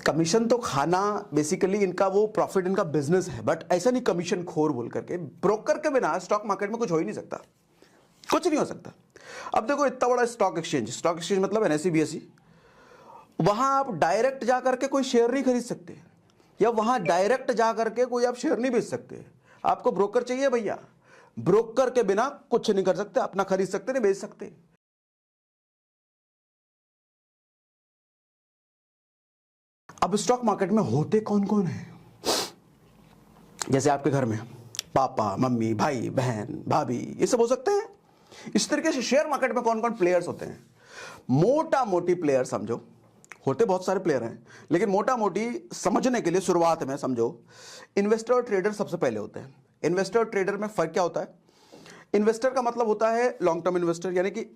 Commission तो खाना basically इनका वो प्रॉफिट, इनका बिजनेस है, बट ऐसा नहीं कमीशन खोर बोल करके। ब्रोकर के बिना स्टॉक मार्केट में कुछ हो ही नहीं सकता, कुछ नहीं हो सकता। अब देखो इतना बड़ा स्टॉक एक्सचेंज मतलब एनएसई बीएसई, वहां आप डायरेक्ट जा करके कोई शेयर नहीं खरीद सकते, या वहां डायरेक्ट जा करके कोई आप शेयर नहीं बेच सकते। आपको ब्रोकर चाहिए भैया, ब्रोकर के बिना कुछ नहीं कर सकते, अपना खरीद सकते नहीं बेच सकते। अब स्टॉक मार्केट में होते कौन कौन है? जैसे आपके घर में पापा मम्मी भाई बहन भाभी ये सब हो सकते हैं। इस तरीके से शेयर मार्केट में कौन कौन प्लेयर्स होते हैं? मोटा मोटी प्लेयर समझो, होते बहुत सारे प्लेयर हैं, लेकिन मोटा मोटी समझने के लिए शुरुआत में समझो, इन्वेस्टर और ट्रेडर सबसे पहले होते हैं। इन्वेस्टर और ट्रेडर में फर्क क्या होता है? इन्वेस्टर का मतलब होता है लॉन्ग टर्म इन्वेस्टर, यानी कि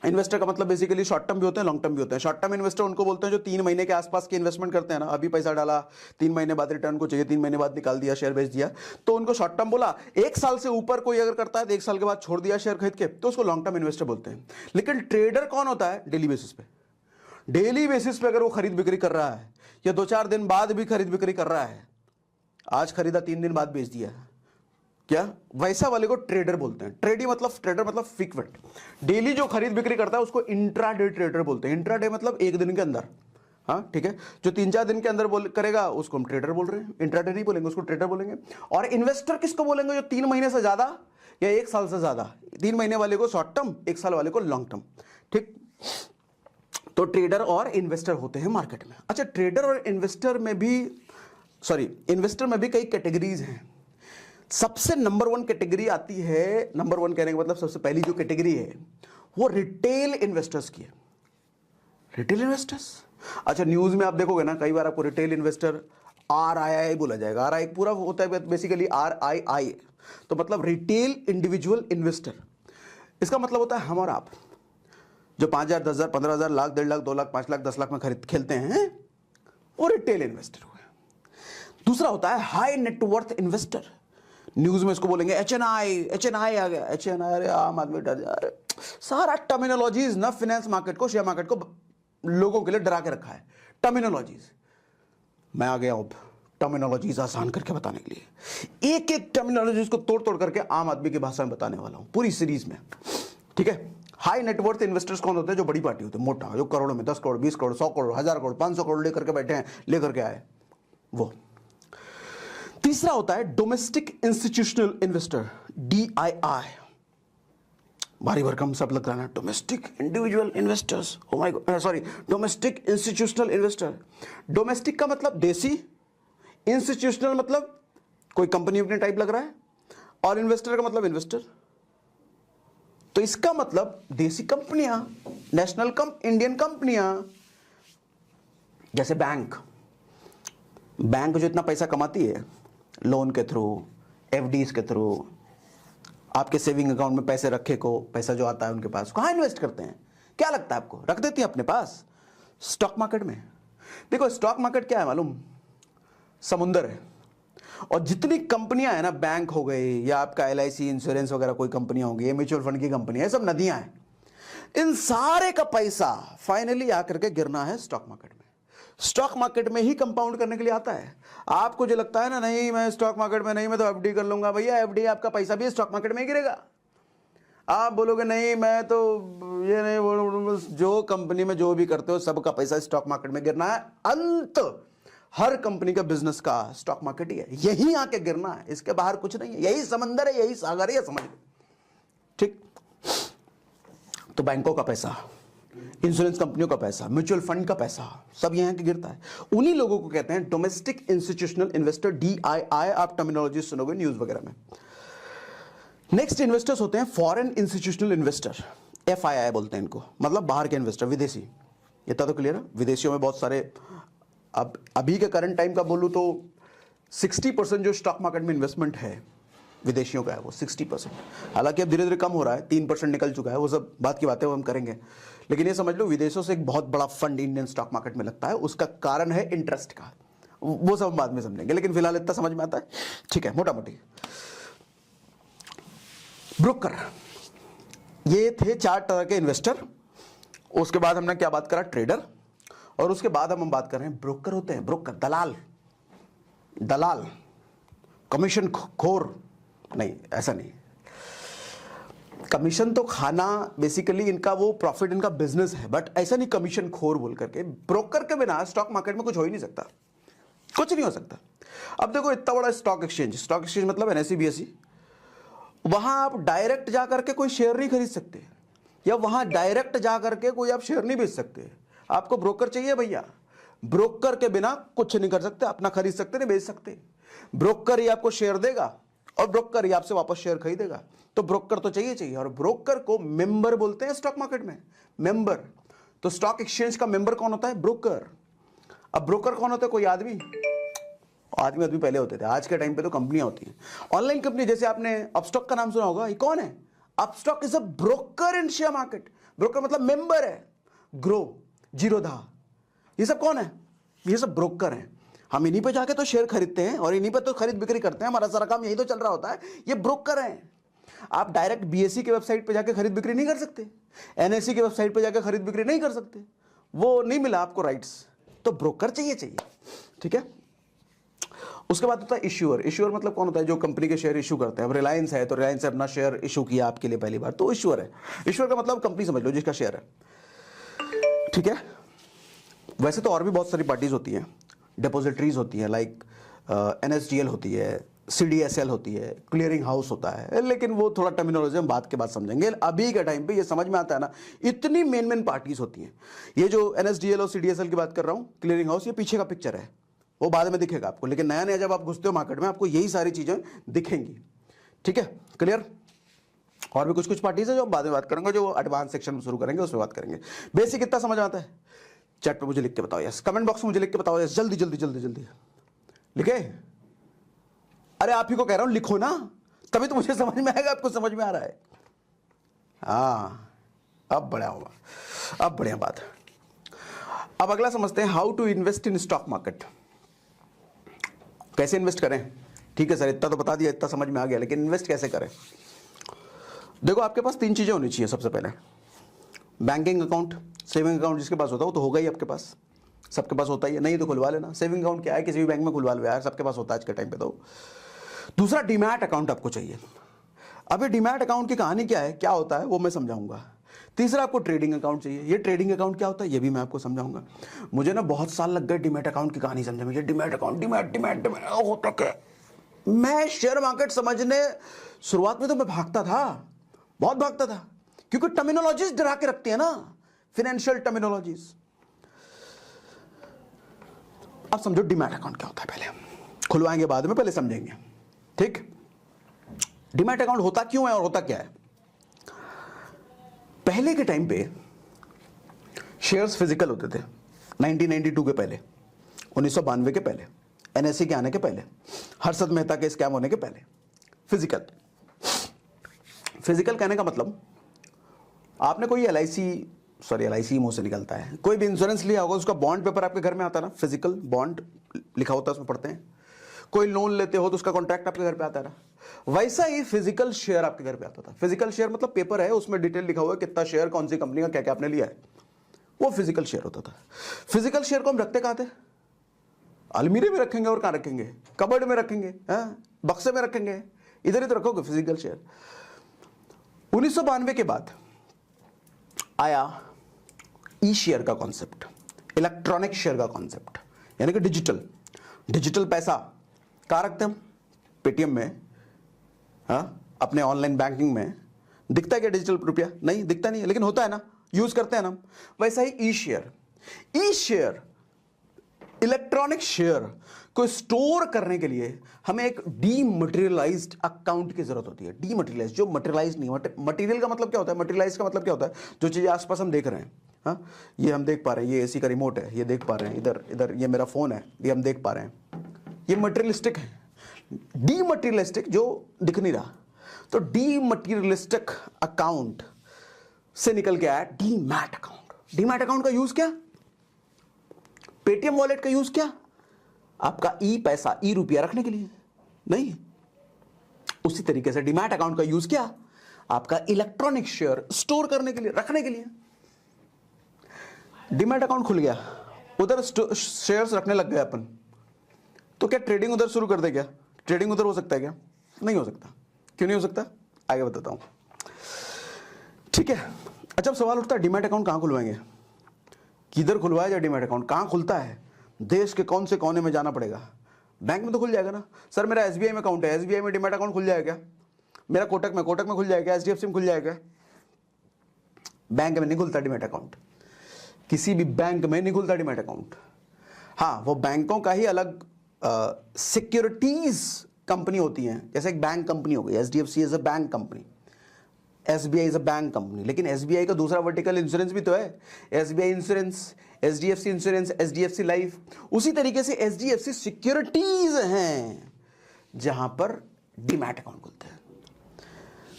इन्वेस्टर का मतलब बेसिकली शॉर्ट टर्म भी होते हैं लॉन्ग टर्म भी होते हैं। शॉर्ट टर्म इन्वेस्टर उनको बोलते हैं जो 3 महीने के आसपास की इन्वेस्टमेंट करते हैं ना, अभी पैसा डाला 3 महीने बाद रिटर्न को चाहिए, 3 महीने बाद निकाल दिया, शेयर बेच दिया, तो उनको शॉर्ट टर्म बोला। 1 साल से ऊपर कोई अगर करता है तो 1 साल के बाद छोड़ दिया शेयर खरीद के, तो उसको लॉन्ग टर्म इन्वेस्टर बोलते हैं। लेकिन ट्रेडर कौन होता है? डेली बेसिस पे, डेली बेसिस पे अगर वो खरीद बिक्री कर रहा है, या 2-4 दिन बाद भी खरीद बिक्री कर रहा है, आज खरीदा 3 दिन बाद बेच दिया, क्या वैसा वाले को ट्रेडर बोलते हैं। ट्रेडर मतलब फ्रीक्वेंट, डेली जो खरीद बिक्री करता है उसको इंट्राडे ट्रेडर बोलते हैं। इंट्राडे मतलब 1 दिन के अंदर, हाँ ठीक है, जो 3-4 दिन के अंदर करेगा उसको हम ट्रेडर बोल रहे हैं, इंट्राडे नहीं बोलेंगे, उसको ट्रेडर बोलेंगे। और इन्वेस्टर किसको बोलेंगे? जो 3 महीने से ज्यादा या 1 साल से ज्यादा, 3 महीने वाले को शॉर्ट टर्म, 1 साल वाले को लॉन्ग टर्म, ठीक। तो ट्रेडर और इन्वेस्टर होते हैं मार्केट में। अच्छा, ट्रेडर और इन्वेस्टर में भी कई कैटेगरीज हैं। सबसे नंबर 1 कैटेगरी आती है, नंबर 1 कहने का मतलब सबसे पहली जो कैटेगरी है वो रिटेल इन्वेस्टर्स की है। रिटेल इन्वेस्टर्स, अच्छा न्यूज में आप देखोगे ना, कई बार आपको रिटेल इन्वेस्टर RII बोला जाएगा। RI पूरा होता है बेसिकली RII, तो मतलब रिटेल इंडिविजुअल इन्वेस्टर। इसका मतलब होता है हम और आप, जो 5,000, 10,000, 15,000, लाख, 1.5 लाख, 2 लाख, 5 लाख, 10 लाख में खेलते हैं, वो रिटेल इन्वेस्टर हुए। दूसरा होता है हाई नेटवर्थ इन्वेस्टर, न्यूज में इसको बोलेंगे HNI आ गया। HNI, अरे आम आदमी डर जा रहे, सारा टर्मिनोलॉजीज ना फिनेंस मार्केट को, शेयर मार्केट को लोगों के लिए डरा के रखा है। टर्मिनोलॉजीज, मैं आ गया अब टर्मिनोलॉजीज आसान करके बताने के लिए, एक एक टर्मिनोलॉजीज को तोड़ तोड़ करके आम आदमी की भाषा में बताने वाला हूं पूरी सीरीज में, ठीक है। हाई नेटवर्थ इन्वेस्टर्स कौन होते हैं? जो बड़ी पार्टी होते हैं, मोटा, जो करोड़ों में 10 करोड़, 20 करोड़, 100 करोड़, 1000 करोड़, 500 करोड़ लेकर के बैठे हैं, लेकर के आए वो। तीसरा होता है डोमेस्टिक इंस्टीट्यूशनल इन्वेस्टर, DII, भारी भरकम सब लग रहा है, domestic individual investors, oh my God, sorry, domestic institutional investor. Domestic का मतलब देसी, इंस्टीट्यूशनल मतलब कोई कंपनी अपने टाइप लग रहा है, और इन्वेस्टर का मतलब इन्वेस्टर। तो इसका मतलब देसी कंपनियां, नेशनल इंडियन कंपनियां, जैसे बैंक जो इतना पैसा कमाती है लोन के थ्रू, FDs के थ्रू, आपके सेविंग अकाउंट में पैसे रखे को पैसा जो आता है उनके पास, कहां इन्वेस्ट करते हैं? क्या लगता है आपको? रख देती है अपने पास स्टॉक मार्केट में। देखो स्टॉक मार्केट क्या है मालूम? समुंदर है, और जितनी कंपनियां है ना, बैंक हो गई, या आपका LIC इंश्योरेंस वगैरह कोई कंपनियां होंगी, म्यूचुअल फंड की कंपनियां, ये सब नदियां हैं। इन सारे का पैसा फाइनली आकर के गिरना है स्टॉक मार्केट में। स्टॉक मार्केट में ही कंपाउंड करने के लिए आता है। आपको जो लगता है ना, नहीं मैं स्टॉक मार्केट में नहीं, मैं तो FD कर लूंगा, भैया FD आपका पैसा भी स्टॉक मार्केट में ही गिरेगा। आप बोलोगे नहीं मैं तो ये नहीं बोलूंगा, जो कंपनी में जो भी करते हो सबका पैसा स्टॉक मार्केट में गिरना है। अंत हर कंपनी का बिजनेस का स्टॉक मार्केट ही है, यही आके गिरना है, इसके बाहर कुछ नहीं है। यही समंदर है, यही सागर है, समझ लो, ठीक। तो बैंकों का पैसा, इंश्योरेंस कंपनियों का पैसा, म्यूचुअल फंड का पैसा, सब यहां के गिरता है। उन्हीं लोगों को कहते हैं डोमेस्टिक इंस्टीट्यूशनल इन्वेस्टर, DII, आप टर्मिनोलॉजी सुनोगे न्यूज वगैरह में। नेक्स्ट इन्वेस्टर्स होते हैं फॉरेन इंस्टीट्यूशनल इन्वेस्टर, FII बोलते हैं इनको, मतलब बाहर के इन्वेस्टर, विदेशी। इतना तो क्लियर है। विदेशियों में बहुत सारे, अब अभी के करंट टाइम का बोलूं तो 60% जो स्टॉक मार्केट में इन्वेस्टमेंट है विदेशियों का है, वो 60%। हालांकि अब धीरे धीरे कम हो रहा है, 3% निकल चुका है, वो सब बात की बातें वो हम करेंगे। लेकिन ये समझ लो विदेशों से एक बहुत बड़ा फंड इंडियन स्टॉक मार्केट में लगता है, उसका कारण है इंटरेस्ट का, वो सब हम बाद में समझेंगे, लेकिन फिलहाल इतना समझ में आता है, ठीक है। मोटा मोटी ब्रोकर, ये थे 4 तरह के इन्वेस्टर। उसके बाद हमने क्या बात करा? ट्रेडर। और उसके बाद हम बात कर रहे हैं ब्रोकर होते हैं, ब्रोकर, दलाल, दलाल, कमीशन खोर नहीं, ऐसा नहीं। कमीशन तो खाना बेसिकली इनका वो प्रॉफिट, इनका बिजनेस है, बट ऐसा नहीं कमीशन खोर बोल करके। ब्रोकर के बिना स्टॉक मार्केट में कुछ हो ही नहीं सकता, कुछ नहीं हो सकता। अब देखो इतना बड़ा स्टॉक एक्सचेंज मतलब एनएसई बीएसई, वहां आप डायरेक्ट जा करके कोई शेयर नहीं खरीद सकते, या वहां डायरेक्ट जा करके कोई आप शेयर नहीं बेच सकते। आपको ब्रोकर चाहिए भैया, ब्रोकर के बिना कुछ नहीं कर सकते, अपना खरीद सकते नहीं बेच सकते। ब्रोकर ही आपको शेयर देगा और ब्रोकर ही आपसे वापस शेयर खरीदेगा, तो ब्रोकर तो चाहिए। और ब्रोकर को मेंबर बोलते हैं स्टॉक मार्केट में, मेंबर। तो स्टॉक एक्सचेंज का मेंबर कौन होता है? ब्रोकर। अब ब्रोकर कौन होता है? कोई आदमी पहले होते थे, आज के टाइम पे तो कंपनियां होती हैं, ऑनलाइन कंपनी। जैसे आपने अपस्टॉक का नाम सुना होगा, ये कौन है? Upstox is a broker in share market. Broker मतलब मेंबर है। ग्रो, जीरोधा, ये सब कौन है? ये सब ब्रोकर हैं। हम इन्हीं पे जाके तो शेयर खरीदते हैं और इन्हीं पे तो खरीद बिक्री करते हैं, हमारा सारा काम यही तो चल रहा होता है। ये ब्रोकर हैं। आप डायरेक्ट बीएसई के वेबसाइट पे जाके खरीद बिक्री नहीं कर सकते, एनएसई के वेबसाइट पे जाके खरीद बिक्री नहीं कर सकते, वो नहीं मिला आपको राइट्स, तो ब्रोकर चाहिए। ठीक है। उसके बाद होता है इश्यूअर। इश्यूअर मतलब कौन होता है? जो कंपनी के शेयर इशू करते हैं। अब रिलायंस है तो रिलायंस ने अपना शेयर इशू किया आपके लिए पहली बार, तो इश्यूअर है। इश्यूअर का मतलब कंपनी समझ लो जिसका शेयर है। ठीक है। वैसे तो और भी बहुत सारी पार्टीज होती हैं, डिपॉजिटरीज होती हैं, लाइक एनएसडीएल होती है, सीडीएसएल होती है, क्लियरिंग हाउस होता है, लेकिन वो थोड़ा टर्मिनोलॉजी हम बात के बाद समझेंगे। अभी के टाइम पे ये समझ में आता है ना, इतनी मेन पार्टीज होती हैं। ये जो एनएसडीएल और सीडीएसएल की बात कर रहा हूँ, क्लियरिंग हाउस, ये पीछे का पिक्चर है, वो बाद में दिखेगा आपको, लेकिन नया नया जब आप घुसते हो मार्केट में आपको यही सारी चीजें दिखेंगी। ठीक है, क्लियर? और भी कुछ पार्टीज है जो हम बाद में बात करेंगे, जो एडवांस सेक्शन में शुरू करेंगे उसमें बात करेंगे। बेसिक कितना समझ आता है? चैट पे मुझे लिख के बताओ यस, कमेंट बॉक्स में मुझे लिख के बताओ यस, जल्दी जल्दी जल्दी जल्दी लिखे। अरे आप ही को कह रहा हूं लिखो ना, तभी तो मुझे समझ में आएगा, आपको समझ में आ रहा है। हाँ, अब बढ़िया होगा, अब बढ़िया बात। अब अगला समझते हैं, how to invest in stock market. कैसे इन्वेस्ट करें? ठीक है सर, इतना तो बता दिया, इतना समझ में आ गया, लेकिन इन्वेस्ट कैसे करें? देखो, आपके पास 3 चीजें होनी चाहिए। सबसे पहले बैंकिंग अकाउंट, सेविंग अकाउंट जिसके पास होता है वो तो होगा ही आपके पास, सबके पास होता ही है, नहीं तो खुलवा लेना। सेविंग अकाउंट क्या है? किसी भी बैंक में खुलवा लो यार, सबके पास होता है आज के टाइम पे। तो दूसरा, डीमैट अकाउंट आपको चाहिए। अब ये डीमैट अकाउंट की कहानी क्या है, क्या होता है, वो मैं समझाऊंगा। तीसरा, आपको ट्रेडिंग अकाउंट चाहिए। ये ट्रेडिंग अकाउंट क्या होता है ये भी मैं आपको समझाऊंगा। मुझे ना बहुत साल लग गए डीमैट अकाउंट की कहानी समझने में। ये डीमैट अकाउंट, डीमैट होता क्या? मैं शेयर मार्केट समझने शुरुआत में तो मैं भागता था, बहुत भागता था, क्योंकि टर्मिनोलॉजीज डरा के रखती है ना, फाइनेंशियल टर्मिनोलॉजीज। अब समझो डीमैट अकाउंट क्या होता है, पहले खुलवाएंगे बाद में, पहले समझेंगे। ठीक, डीमैट अकाउंट होता क्यों है और होता क्या है? पहले के टाइम पे शेयर्स फिजिकल होते थे, 1992 के पहले, 1992 के पहले, एनएसई के आने के पहले, हर्षद मेहता के स्कैम होने के पहले। फिजिकल कहने का मतलब, आपने कोई एलआईसी मुंह से निकलता है, कोई भी इंश्योरेंस लिया होगा, उसका बॉन्ड पेपर आपके घर में आता है ना, फिजिकल बॉन्ड लिखा होता है, उसमें पढ़ते हैं। कोई लोन लेते हो तो उसका कॉन्ट्रैक्ट आपके घर पे आता है ना, वैसा ही फिजिकल शेयर आपके घर पे आता था। फिजिकल शेयर मतलब पेपर है, उसमें डिटेल लिखा हुआ है, कितना शेयर, कौन सी कंपनी का, क्या क्या आपने लिया है, वो फिजिकल शेयर होता था। फिजिकल शेयर को हम रखते कहां थे? अलमीरे में रखेंगे, और कहां रखेंगे? कबर्ड में रखेंगे, बक्से में रखेंगे, इधर ही तो रखोगे फिजिकल शेयर। 1992 के बाद आया ई शेयर का कॉन्सेप्ट, इलेक्ट्रॉनिक शेयर का कॉन्सेप्ट, यानी कि डिजिटल पैसा कहां रखते हम? पेटीएम में, अपने ऑनलाइन बैंकिंग में। दिखता है क्या डिजिटल रुपया? नहीं दिखता, नहीं है, लेकिन होता है ना, यूज करते हैं ना। वैसा ही ई शेयर, इलेक्ट्रॉनिक शेयर को स्टोर करने के लिए हमें एक डीमटेरियलाइज्ड अकाउंट की जरूरत होती है। डीमटेरियलाइज्ड, जो मटेरियलाइज नहीं, मटेरियल का मतलब क्या होता है, मटेरियलाइज का मतलब क्या होता है? जो चीजें आसपास हम देख रहे हैं, ये हम देख पा रहे हैं, ये एसी का रिमोट है, ये देख पा रहे हैं, इधर ये मेरा फोन है, ये हम देख पा रहे हैं, ये मटेरियलिस्टिक है। डीमटेरियलिस्टिक जो दिख नहीं रहा, तो डीमटेरियलिस्टिक अकाउंट से निकल के आया डीमैट अकाउंट। डीमैट अकाउंट का यूज क्या? पेटीएम वॉलेट का यूज क्या? आपका ई पैसा, ई रुपया रखने के लिए नहीं। उसी तरीके से डीमैट अकाउंट का यूज क्या? आपका इलेक्ट्रॉनिक शेयर स्टोर करने के लिए, रखने के लिए। डीमैट अकाउंट खुल गया, उधर शेयर्स रखने लग गए अपन, तो क्या ट्रेडिंग उधर शुरू कर दे? क्या ट्रेडिंग उधर हो सकता है क्या? नहीं हो सकता। क्यों नहीं हो सकता? आगे बताता हूं। ठीक है, अच्छा अब सवाल उठता है डीमैट अकाउंट कहां खुलवाएंगे? किधर खुलवाया जाए डीमैट अकाउंट? कहां खुलता है? देश के कौन से कोने में जाना पड़ेगा? बैंक में तो खुल जाएगा ना। सर मेरा एसबीआई में अकाउंट है, एसबीआई में डीमैट अकाउंट खुल जाएगा क्या? मेरा कोटक में खुल जाएगा, एचडीएफसी में खुल जाएगा? बैंक में नहीं खुलता डीमैट अकाउंट, किसी भी बैंक में नहीं खुलता डीमैट अकाउंट। हाँ, वो बैंकों का ही अलग सिक्योरिटीज कंपनी होती है, जैसे एक बैंक कंपनी हो गई, HDFC is a bank company, SBI is a bank company. लेकिन एसबीआई का दूसरा वर्टिकल इंश्योरेंस भी तो है, SBI insurance, HDFC insurance, HDFC life. उसी तरीके से एचडीएफसी सिक्योरिटीज हैं जहां पर डीमैट अकाउंट खुलते हैं।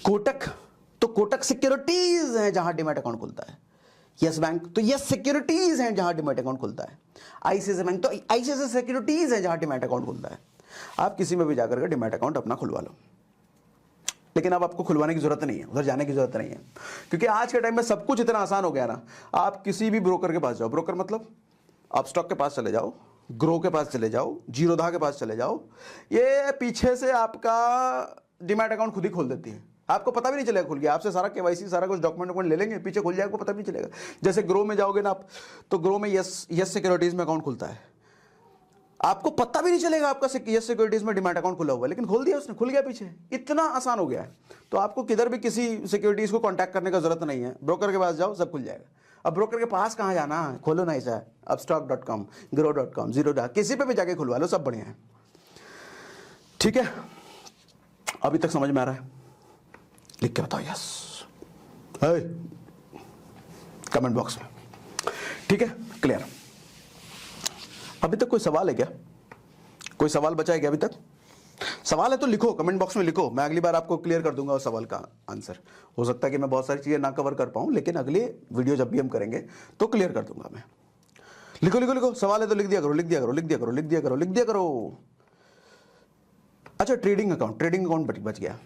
कोटक, तो कोटक सिक्योरिटीज है जहां डीमैट अकाउंट खुलता है। यस बैंक, तो यस सिक्योरिटीज हैं जहां डीमैट अकाउंट खुलता है। आईसीआईसीआई बैंक, तो आईसीआईसीआई सिक्योरिटीज है जहां डीमैट अकाउंट खुलता है। आप किसी में भी जाकर के डीमैट अकाउंट अपना खुलवा लो, लेकिन अब आपको खुलवाने की जरूरत नहीं है, उधर जाने की जरूरत नहीं है, क्योंकि आज के टाइम में सब कुछ इतना आसान हो गया ना। आप किसी भी ब्रोकर के पास जाओ, ब्रोकर मतलब आप स्टॉक के पास चले जाओ, ग्रो के पास चले जाओ, जीरोधा के पास चले जाओ, ये पीछे से आपका डीमैट अकाउंट खुद ही खोल देती है, आपको पता भी नहीं चलेगा खुल गया। आपसे सारा केवाईसी सारा कुछ डॉक्यूमेंट ले लेंगे, पीछे खुल जाएगा, पता भी नहीं चलेगा। जैसे ग्रो में जाओगे ना आप, तो ग्रो में यस सिक्योरिटीज में अकाउंट खुलता है, आपको पता भी नहीं चलेगा आपका यस सिक्योरिटीज में डीमैट अकाउंट खुला हुआ है, लेकिन खोल दिया उसने, खुल गया पीछे। इतना आसान हो गया है। तो आपको किधर भी किसी सिक्योरिटीज को कांटेक्ट करने का जरूरत नहीं है, ब्रोकर के पास जाओ, सब खुल जाएगा। अब ब्रोकर के पास कहां जाना, खोलो ना ऐसा, upstock.com, grow.com, जीरोधा, किसी पे भी जाके खुलवा लो, सब बढ़िया है। ठीक है, अभी तक समझ में आ रहा है? लिख के बताओ यस कमेंट बॉक्स में। ठीक है, क्लियर। अभी तक कोई सवाल है क्या? कोई सवाल बचा है क्या अभी तक? सवाल है तो लिखो, कमेंट बॉक्स में लिखो, मैं अगली बार आपको क्लियर कर दूंगा उस सवाल का आंसर। हो सकता है कि मैं बहुत सारी चीजें ना कवर कर पाऊं, लेकिन अगली वीडियो जब भी हम करेंगे तो क्लियर कर दूंगा मैं। लिखो लिखो लिखो, सवाल है तो लिख दिया करो, लिख दिया करो, लिख दिया करो, लिख दिया करो, लिख दिया करो। अच्छा, ट्रेडिंग अकाउंट बच गया।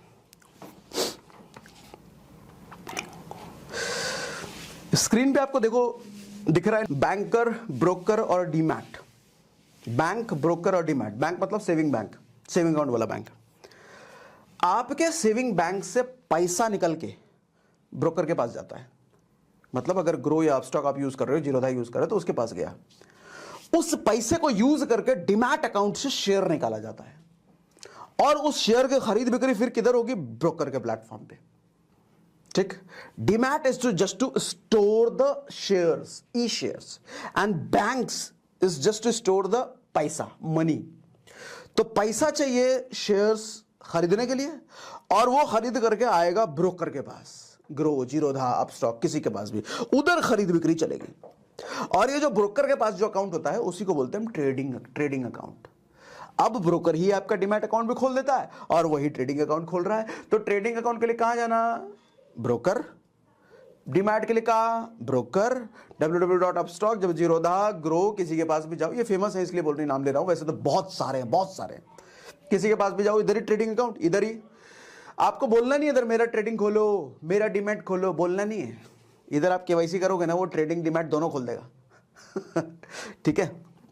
स्क्रीन पे आपको देखो दिख रहा है बैंकर, ब्रोकर और डीमैट। बैंक, ब्रोकर और डीमैट। बैंक मतलब सेविंग बैंक, सेविंग अकाउंट वाला बैंक। आपके सेविंग बैंक से पैसा निकल के ब्रोकर के पास जाता है। मतलब अगर ग्रो या अपस्टॉक आप यूज कर रहे हो, जीरोधा यूज कर रहे हो, तो उसके पास गया, उस पैसे को यूज करके डीमैट अकाउंट से शेयर निकाला जाता है, और उस शेयर की खरीद बिक्री फिर किधर होगी? ब्रोकर के प्लेटफॉर्म पे। ठीक, demat is just to store the shares, e shares, and banks is just to store the paisa, money. तो पैसा चाहिए शेयर्स खरीदने के लिए, और वो खरीद करके आएगा ब्रोकर के पास, ग्रो, जीरोधा, अपस्टॉक, किसी के पास भी, उधर खरीद बिक्री चलेगी। और ये जो ब्रोकर के पास जो अकाउंट होता है उसी को बोलते हैं ट्रेडिंग अकाउंट। अब ब्रोकर ही आपका डीमैट अकाउंट भी खोल देता है और वही ट्रेडिंग अकाउंट खोल रहा है। तो ट्रेडिंग अकाउंट के लिए कहां जाना? ब्रोकर। डीमैट के लिए कहा? ब्रोकर। www.upstock, जब जीरोधा, ग्रो, किसी के पास भी जाओ, ये फेमस है इसलिए बोल रही नाम ले रहा हूं, वैसे तो बहुत सारे हैं। किसी के पास भी जाओ, इधर ही ट्रेडिंग अकाउंट, इधर ही। आपको बोलना नहीं इधर मेरा ट्रेडिंग खोलो, मेरा डीमैट खोलो, बोलना नहीं है। इधर आप केवाईसी करोगे ना, वो ट्रेडिंग डीमैट दोनों खोल देगा। ठीक है।